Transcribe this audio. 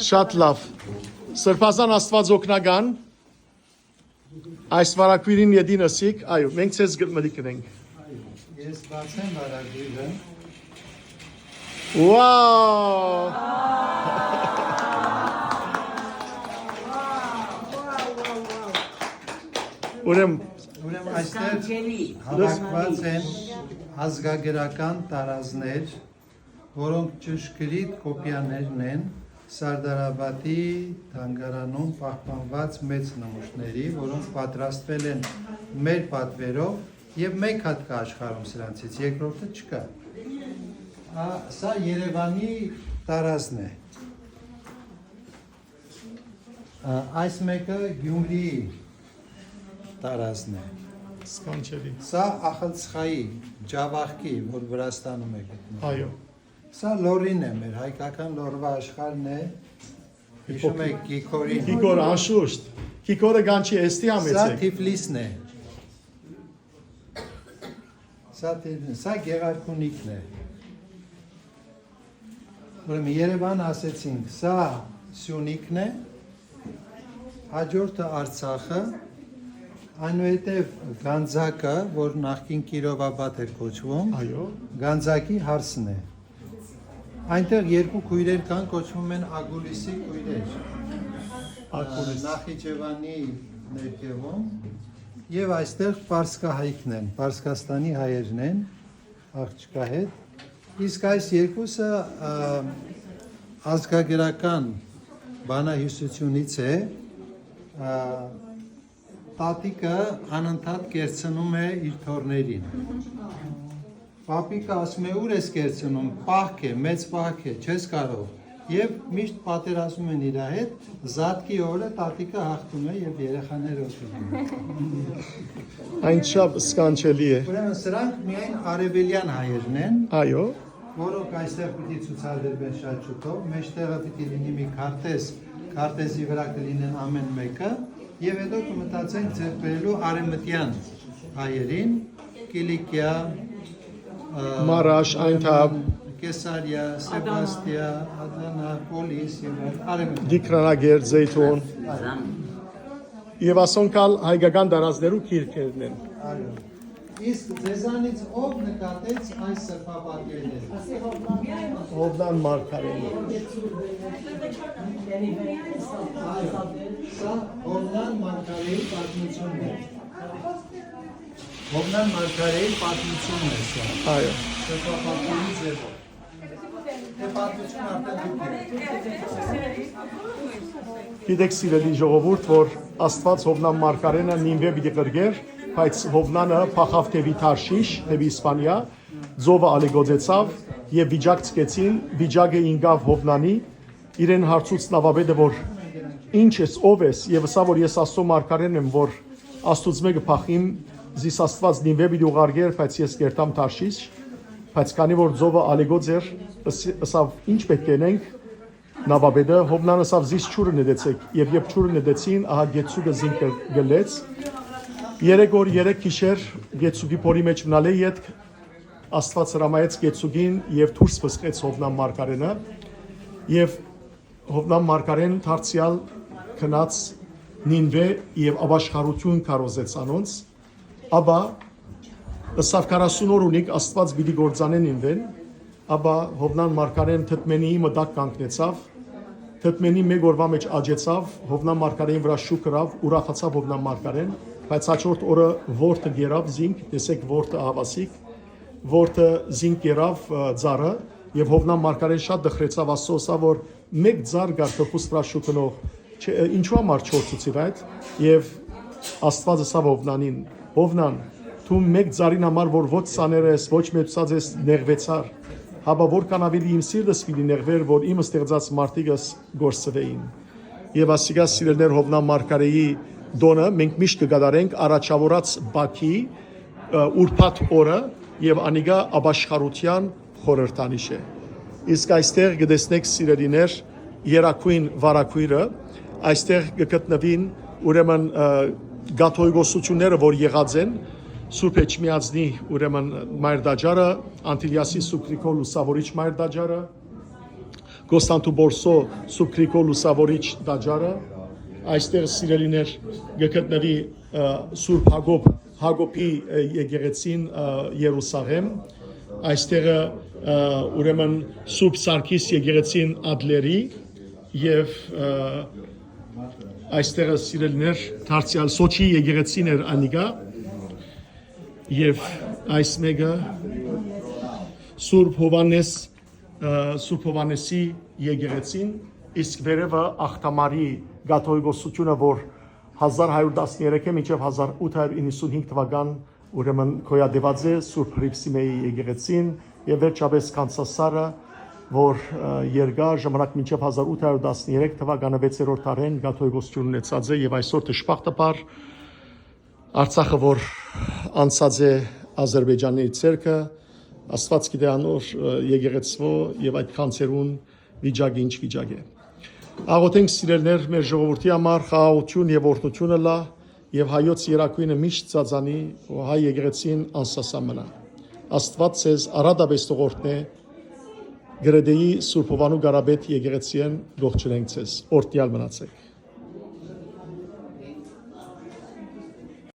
Շատ լավ։ Սրբազան Աստված օգնական։ Այս վարակույրին յետին ասիկ, այո, մենք ցեզ գտմելի կնենք։ Ես բացեմ վարակույրը։ Վաու։ Ուրեմն այստեղ հավաքված են ազգագրական տարազներ, որոնք ճշգրիտ կոպիաներն են Սարդարաբադի թանգարանում պահպանված մեծ նմուշների, որոնք պատրաստվել են մեր պատվերով եւ մեկ հատ կա աշխարհում սրանցից, երկրորդը չկա։ Սա Երևանի տարազն է։ Այս մեկը Գյումրիի տարազն է։ Սկանչելի։ Սա Ախալցխայի Ջավախքի, որ Վրաստանում է գտնվում։ Այո։ Սա լորին է մեր հայկական լորվա աշխարհն է։ Հիշում եք Գիգորին։ Գիգոր անշուշտ։ Գիգորը գանչի էստի Սա ամեցեք։ Թիֆլիսն է։ Սա Գեղարքունիքն է։ Ուրեմն Երևան ասեցինք, սա Սյունիքն է, հաջորդը Արցախը, այնուհետև Գանձակը, որ նախկին Կիրովաբադ էր կոչվում, Այո։ Գանձակի հարսն է։ Այնտեղ երկու քույրեր կան, կոչվում են Ագուլիսի քույրեր։ Նախիջևանի ներքևում եւ այստեղ Պարսկահայքն են, Պարսկաստանի հայերն են, աղջկա հետ։ Իսկ այս երկուսը ազգագրական բանահյուսությունից է, տատիկը անընդհատ կերցնում է իր թոռներին։ Պապիկը ասում է ուր ես կերցնում, պահք է, մեծ պահք է, չես կարող։ Եվ միշտ պատերազմում են իր հետ, զատկի օրը տատիկը հաղթում է եւ երեխաները օգնում են։ Այն շատ սկանչելի է։ Ուրեմն սրանք միայն արևելյան հայերն են, Այո։ որոնք այստեղ պիտի ցուցադրվեն շատ շուտով, մեջտեղը պիտի լինի մի քարտեզ, քարտեզի վրա կլինեն ամեն մեկը, եւ հետո կմտածենք ձեռք բերելու արևմտյան հայերին, Կիլիկիա, Մարաշ, Այնթաբ, Կեսարիա, Սեբաստիա, Ադանա, Պոլիս եւ արևմտյան։ Դիկրանագեր, Զեյթուն։ Եվ ասոնքալ հայկական դարազներու քիրքերն են։ Այո։ Իսկ ձեզանից ով նկատեց այս սրբապատկերները։ Հովնան Մարգարեն։ Սա Հովնան Մարգարեի պատմությունն է։ Հովնան Մարգարեի պատմությունն է սա։ Այո։ Սրբապատկերի ձևով։ Դե պատմություն արդեն դուք եք։ Գիտեք սիրելի ժողովուրդ, որ Աստված Հովնան Մարգարենը նինվե պիտի կրգեր, բայց Հովնանը փախավ թևի Թարշիշ, թևի Իսպանիա, ձովը ալեգոձեցավ եւ վիճակ ցկեցին, վիճակը ինգավ Հովնանի, իրեն հարցուց նավաբեդը որ ինչ ես, ով ես, եւ ասա որ ես Աստծո Մարգարեն եմ, որ Աստծուց մեկը փախիմ, զիս Աստված նինվե պիտի ուղարկեր, բայց ես կերտամ Թարշիշ, բայց քանի որ ձովը ալեգոձ էր, ասավ ինչ պետք է անենք, նավաբեդը Հովնանը ասավ զիս ճուրը նետեցեք, եւ երբ ճուրը նետեցին, ահա գեցուկը զինք գլեց։ 3 օր 3 գիշեր գեցուկի փորի մեջ մնալ է յետ Աստված հրամայեց գեցուկին եւ դուրս վսխեց Հովնան Մարգարենը եւ Հովնան Մարգարեն դարձյալ քնած նինվե եւ ապաշխարություն կարոզեց անոնց ապա ըսավ 40 օր ունիկ Աստված պիտի գործանեն նինվեն ապա Հովնան Մարգարեն թթմենի մտակ կանգնեցավ թթմենի մեկ օրվա մեջ աճեցավ Հովնան Մարգարեին վրա շուք կրավ ուրախացավ Հովնան Մարգարեն բայց հաջորդ օրը որդը գերավ զինք, տեսեք որդը ահավասիկ, որդը զինք գերավ ծառը եւ Հովնան Մարգարեն շատ դխրեցավ ասոսա որ մեկ ծառ գար թխուս վրա շուկնող, ինչու համար չորցուցիր այդ եւ Աստված ասավ Հովնանին, Հովնան, դու մեկ ծառին համար որ ոչ սաներես, ոչ մեծած ես նեղվեցար, հաբա որքան ավելի իմ սիրտս պիտի նեղվեր, որ իմ ստեղծած մարդիկս գործվեին։ Եվ ասիկա սիրելներ Հովնան Մարգարեի դոնը մենք միշտ կգադարենք առաջավորած Բաքի ուրբաթ օրը եւ անիգա ապաշխարության խորհրդանիշ է։ Իսկ այստեղ գտեսնեք սիրելիներ երակույն վարակույրը, այստեղ կգտնվին ուրեմն գաթողիկոսությունները, որ եղած են Սուրբ Էջմիածնի ուրեմն մայր դաջարը, Անտիլիասի Սուկրիկոլ լուսավորիչ մայր դաջարը, Կոստանդնուպոլսո Սուրբ Գրիգոր Լուսավորիչ տաճարը, այստեղ սիրելիներ գտնվի Սուրբ Հակոբի եկեղեցին Երուսաղեմ, այստեղ ուրեմն Սուրբ Սարգիս եկեղեցին Ադլերի եւ այստեղ սիրելիներ դարձյալ Սոչի եկեղեցին էր անիկա եւ այս մեկը Սուրբ Հովանեսի եկեղեցին, իսկ վերևը Ախտամարի գաթողիկոսությունը, որ 1113-ը մինչև 1895 թվական ուրեմն գոյատևած է Սուրբ Հռիփսիմեի եկեղեցին եւ վերջապես Կանսասարը, որ երկար ժամանակ մինչև 1813 թվականը 6-րդ դարին գաթողիկոսություն ունեցած է եւ այսօր դժբախտաբար Արցախը, որ անցած է Ադրբեջանի ցերկը, Աստված գիտե անոր եկեղեցվո եւ այդ կանցերուն վիճակը ինչ վիճակ է։ Աղոթենք սիրելներ մեր ժողովրդի համար խաղաղություն եւ օրհնությունը լա եւ հայոց երակույնը միշտ ծածանի ու հայ եկեղեցին անսասան մնա։ Աստված ցեզ արադաբես տողորտնե Գրեդեի Սուրբ Հովանու Գարաբեթ եկեղեցին ողջունենք ցեզ։ Օրհնյալ մնացեք։